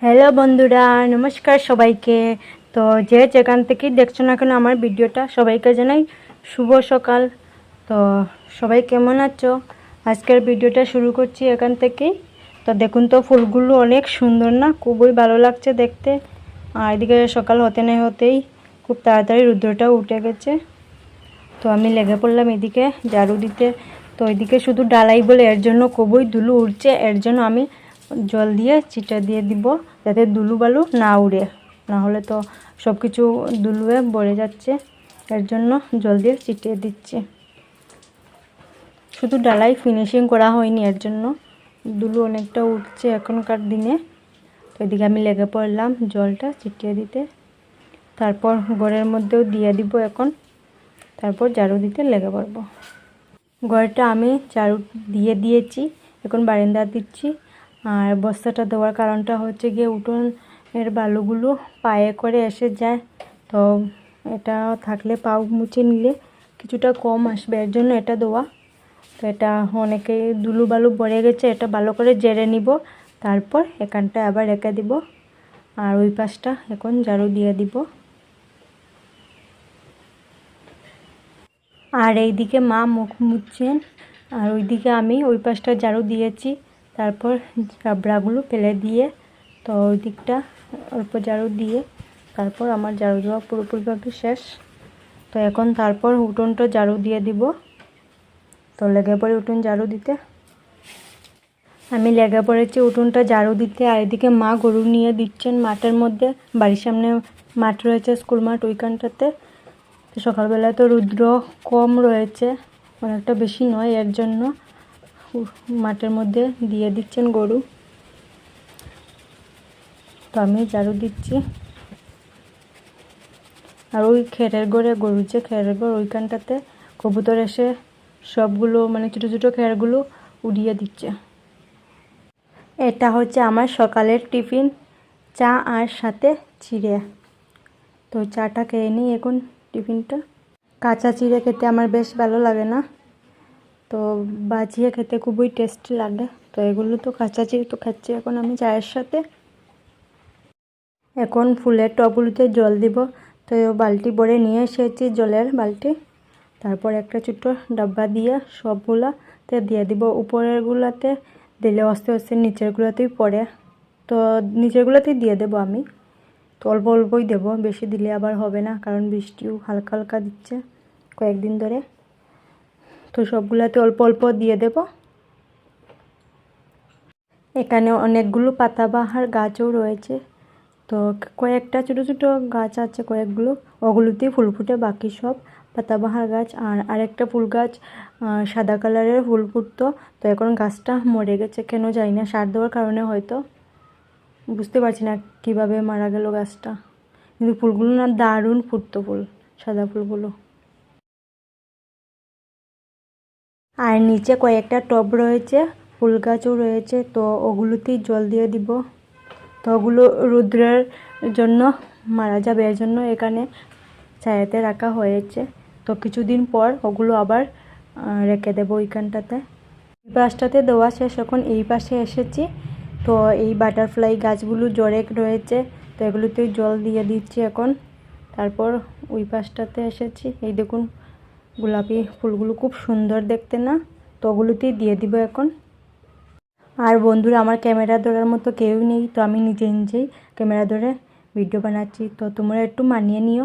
Hello বন্ধুরা, নমস্কার সবাইকে। তো যে যেখান থেকেই দেখছো না কেন আমার ভিডিওটা, সবাইকে জানাই শুভ সকাল। তো সবাই কেমন আছো? আজকের ভিডিওটা শুরু করছি এখান থেকেই। তো দেখুন তো ফুলগুলো অনেক সুন্দর না, খুবই ভালো লাগছে দেখতে। আর এদিকে সকাল হতে না হতেই খুব তাড়াতাড়ি রুদ্রটাও উঠে গেছে। তো আমি লেগে পড়লাম এদিকে ঝাড়ু দিতে। তো এদিকে শুধু ডালাই বলে এর জন্য খুবই ধুলো উঠছে, এর জন্য আমি জল দিয়ে ছিটা দিয়ে দিব যাতে ধুলো বালু না উড়ে, না হলে তো সব কিছু ধুলোয়ে ভরে যাচ্ছে। এর জন্য জল দিয়ে ছিটিয়ে দিচ্ছি। শুধু ডালাই ফিনিশিং করা হয়নি, এর জন্য ধুলো অনেকটা উঠছে এখনকার দিনে। তো এদিকে আমি লেগে পড়লাম জলটা ছিটিয়ে দিতে, তারপর ঘরের মধ্যেও দিয়ে দিব এখন, তারপর ঝাড়ু দিতে লেগে পড়ব। ঘরটা আমি ঝাড়ু দিয়ে দিয়েছি, এখন বারান্দা দিচ্ছি। আর বস্তাটা দেওয়ার কারণটা হচ্ছে গিয়ে উঠোনের বালুগুলো পায়ে করে এসে যায়। তো এটা থাকলে পাও মুছে নিলে কিছুটা কম আসবে, এর জন্য এটা দেওয়া। তো এটা অনেকে ধুলো বালু ভরে গেছে, এটা ভালো করে ঝেড়ে নিব, তারপর এখানটা আবার রেখে দিব। আর ওই পাশটা এখন ঝাড়ু দিয়ে দিব। আর এইদিকে মা মুখ মুছছেন, আর ওইদিকে আমি ওই পাশটা ঝাড়ু দিয়েছি, তারপর কাবড়াগুলো ফেলে দিয়ে, তো ওই দিকটা অল্প ঝাড়ু দিয়ে তারপর আমার ঝাড়ু দেওয়া পুরোপুরিভাবে শেষ। তো এখন তারপর উঠোনটা ঝাড়ু দিয়ে দিব। তো লেগে পড়ে উঠোন ঝাড়ু দিতে, আমি লেগে পড়েছি উঠোনটা ঝাড়ু দিতে। আর এদিকে মা গরু নিয়ে দিচ্ছেন মাঠের মধ্যে, বাড়ির সামনে মাঠ রয়েছে, স্কুল মাঠ ওইখানটাতে। তো সকালবেলা তো রৌদ্র কম রয়েছে, অনেকটা বেশি নয়, এর জন্য মাঠের মধ্যে দিয়ে দিচ্ছেন গরু। তো আমি ঝাড়ু দিচ্ছি। আর ওই খেরের ঘরে, গরুর যে খেরের ঘর ওইখানটাতে কবুতর এসে সবগুলো মানে ছোটো ছোটো খেরগুলো উড়িয়ে দিচ্ছে। এটা হচ্ছে আমার সকালের টিফিন, চা আর সাথে চিড়ে। তো চাটা খেয়ে নিই এখন, টিফিনটা। কাঁচা চিড়ে খেতে আমার বেশ ভালো লাগে না, তো বাজিয়ে খেতে খুবই টেস্টি লাগে। তো এগুলো তো কাঁচা চিড়ে তো খাচ্ছি এখন আমি চায়ের সাথে। এখন ফুলের টবগুলোতে জল দিব। তো বালতি ভরে নিয়ে এসেছি, জলের বালতি। তারপর একটা ছোট্ট ডাব্বা দিয়ে সবগুলাতে দিয়ে দিব। উপরেরগুলাতে দিলে আস্তে আস্তে নিচেরগুলোতেই পড়ে, তো নিচেরগুলোতেই দিয়ে দেবো আমি। তো অল্প অল্পই দেবো, বেশি দিলে আবার হবে না, কারণ বৃষ্টিও হালকা হালকা দিচ্ছে কয়েকদিন ধরে। তো সবগুলাতে অল্প অল্প দিয়ে দেব। এখানে অনেকগুলো পাতাবাহার গাছও রয়েছে। তো কয়েকটা ছোটো ছোটো গাছ আছে কয়েকগুলো, ওগুলোতেই ফুল ফুটে, বাকি সব পাতাবাহার গাছ। আর আরেকটা ফুল গাছ সাদা কালারের ফুল ফুটতো, তো এখন গাছটা মরে গেছে, কেন জানি না, সার দেওয়ার কারণে হয়তো, বুঝতে পারছি না কিভাবে মারা গেল গাছটা। কিন্তু ফুলগুলো না দারুণ ফুটতো, ফুল সাদা ফুলগুলো। আর নিচে কয়েকটা টব রয়েছে, ফুল গাছও রয়েছে, তো ওগুলোতেই জল দিয়ে দিব। তো ওগুলো রৌদ্রের জন্য মারা যাবে, এর জন্য এখানে ছায়াতে রাখা হয়েছে। তো কিছুদিন পর ওগুলো আবার রেখে দেবো ওইখানটাতে। এই পাশটাতে দেওয়া শেষ, এখন এই পাশে এসেছি। তো এই বাটারফ্লাই গাছগুলো জড়ে রয়েছে, তো এগুলোতেই জল দিয়ে দিচ্ছি এখন। তারপর ওই পাশটাতে এসেছি, এই দেখুন গোলাপি ফুলগুলো খুব সুন্দর দেখতে না, তো ওগুলোতেই দিয়ে দিব এখন। আর বন্ধুরা, আমার ক্যামেরা ধরার মতো কেউ নেই, তো আমি নিজে নিজেই ক্যামেরা ধরে ভিডিও বানাচ্ছি। তো তোমরা একটু মানিয়ে নিও,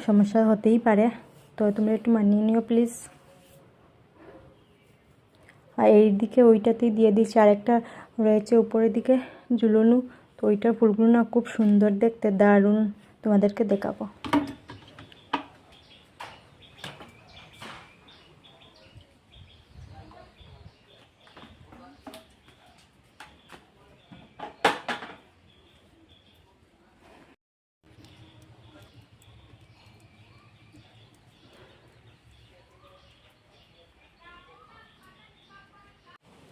সমস্যা হতেই পারে, তো তোমরা একটু মানিয়ে নিও প্লিজ। আর এই দিকে ওইটাতেই দিয়ে দিচ্ছি, আরেকটা রয়েছে উপরের দিকে ঝুলনো, তো ওইটার ফুলগুলো না খুব সুন্দর দেখতে, দারুণ, তোমাদেরকে দেখাবো।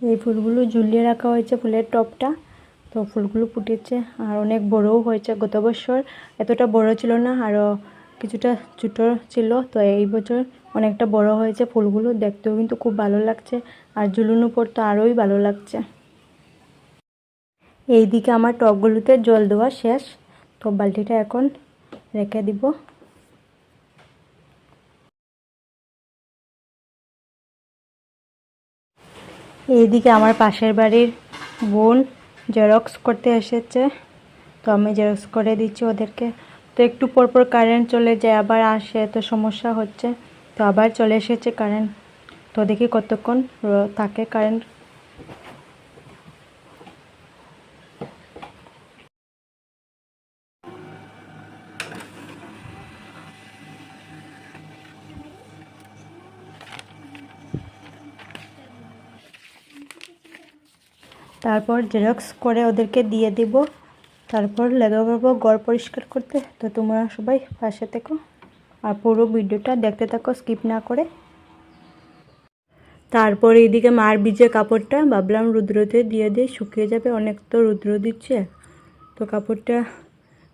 এই ফুলগুলো ঝুলিয়ে রাখা হয়েছে, ফুলের টবটা। তো ফুলগুলো ফুটেছে আর অনেক বড়ও হয়েছে। গত বছর এতটা বড় ছিল না, আরও কিছুটা ছোটো ছিল, তো এই বছর অনেকটা বড় হয়েছে ফুলগুলো, দেখতেও কিন্তু খুব ভালো লাগছে। আর ঝুলানোর পর তো আরোই ভালো লাগছে। এইদিকে আমার টবগুলোতে জল দেওয়া শেষ, তো বালতিটা এখন রেখে দিব। এইদিকে আমার পাশের বাড়ির বোন জেরক্স করতে এসেছে, তো আমি জেরক্স করে দিচ্ছি ওদেরকে। তো একটু পরপর কারেন্ট চলে যায়, আবার আসে, তো সমস্যা হচ্ছে। তো আবার চলে এসেছে কারেন্ট, তো দেখি কতক্ষণ থাকে কারেন্ট। তারপর জেরক্স করে ওদেরকে দিয়ে দিব, তারপর লেগে পড়বো ঘর পরিষ্কার করতে। তো তোমরা সবাই পাশে থেকো আর পুরো ভিডিওটা দেখতে থাকো স্কিপ না করে। তারপর এইদিকে মার ভিজে কাপড়টা ভাবলাম রুদ্রতে দিয়ে দিই, শুকিয়ে যাবে, অনেক তো রুদ্র দিচ্ছে। তো কাপড়টা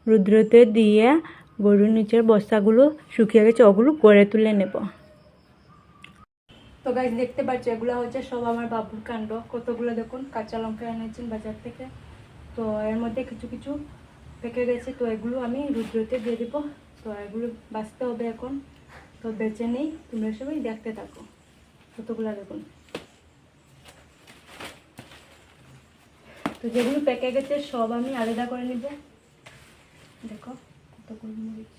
রুদ্রতে দিয়ে গরুর নিচের বস্তাগুলো শুকিয়ে গেছে, ওগুলো গড়ে তুলে নেব। তো গাইস দেখতে পাচ্ছ এগুলো হচ্ছে সব আমার বাবুর কাণ্ড। কতগুলো দেখুন কাঁচা লঙ্কা এনেছেন বাজার থেকে, তো এর মধ্যে কিছু কিছু পেকে গেছে, তো এগুলো আমি রুদ্রতে দিয়ে দিব। তো এগুলো বাঁচতে হবে এখন, তো বেঁচে নেই, তোমরা সবাই দেখতে থাকো। কতগুলো দেখুন, তো যেগুলো পেকে গেছে সব আমি আলাদা করে নিব। দেখো কতগুলো মরিচ,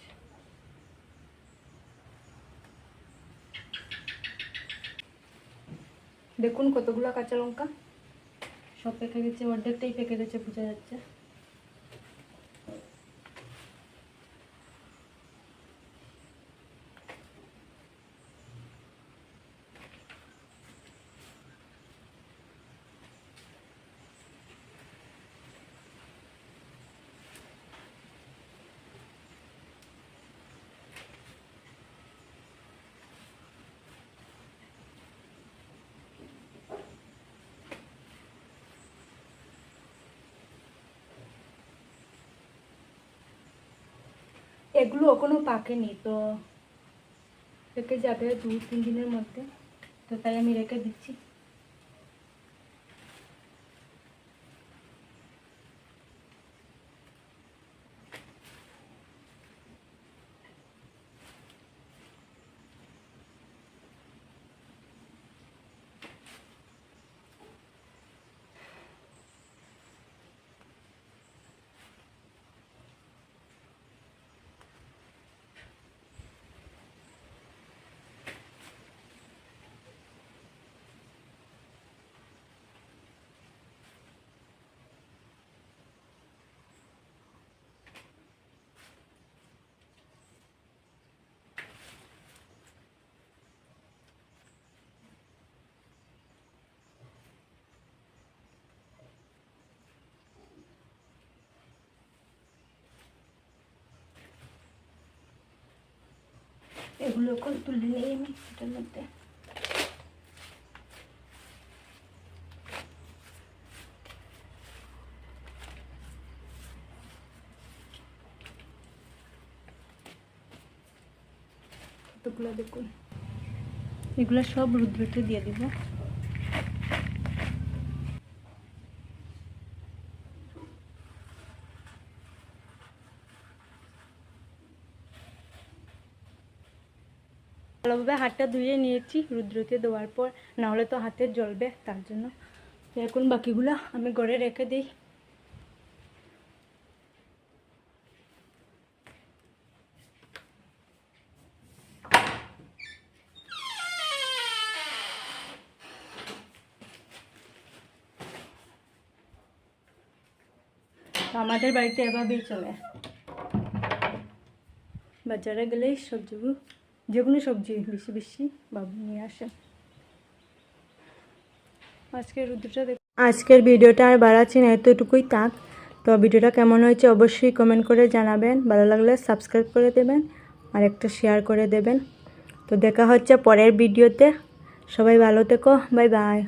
দেখুন কতগুলো কাঁচা লঙ্কা সব পেকে গেছে, অর্ধেকটাই পেকে গেছে বোঝা যাচ্ছে। এগুলো এখনো পাকেনি, তো পেকে যাবে 2-3 দিনের মধ্যে, তো তাই আমি রেখে দিচ্ছি। এগুলো এখন তুলে নিই আমি এটার মধ্যে। কতগুলো দেখুন, এগুলো সব রুদ্রতে দিয়ে দিব। ভালোভাবে হাতটা ধুয়ে নিয়েছি রুদ্রতে দেওয়ার পর, না হলে তো হাতে জ্বলবে, তার জন্য। তো এখন বাকিগুলো আমি ঘরে রেখে দিই। তো আমাদের বাড়িতে এভাবেই চলে, বাজারে গেলেই সবজিগুলো, যেগুলো সবজি বেশি বেশি বাবু নিয়ে আসে। আজকের ভিডিওটা আর বাড়াচ্ছি না, এতটুকুই থাক। তো ভিডিওটা কেমন হয়েছে অবশ্যই কমেন্ট করে জানাবেন, ভালো লাগলে সাবস্ক্রাইব করে দেবেন আর একটা শেয়ার করে দেবেন। তো দেখা হচ্ছে পরের ভিডিওতে, সবাই ভালো থেকো, বাই বাই।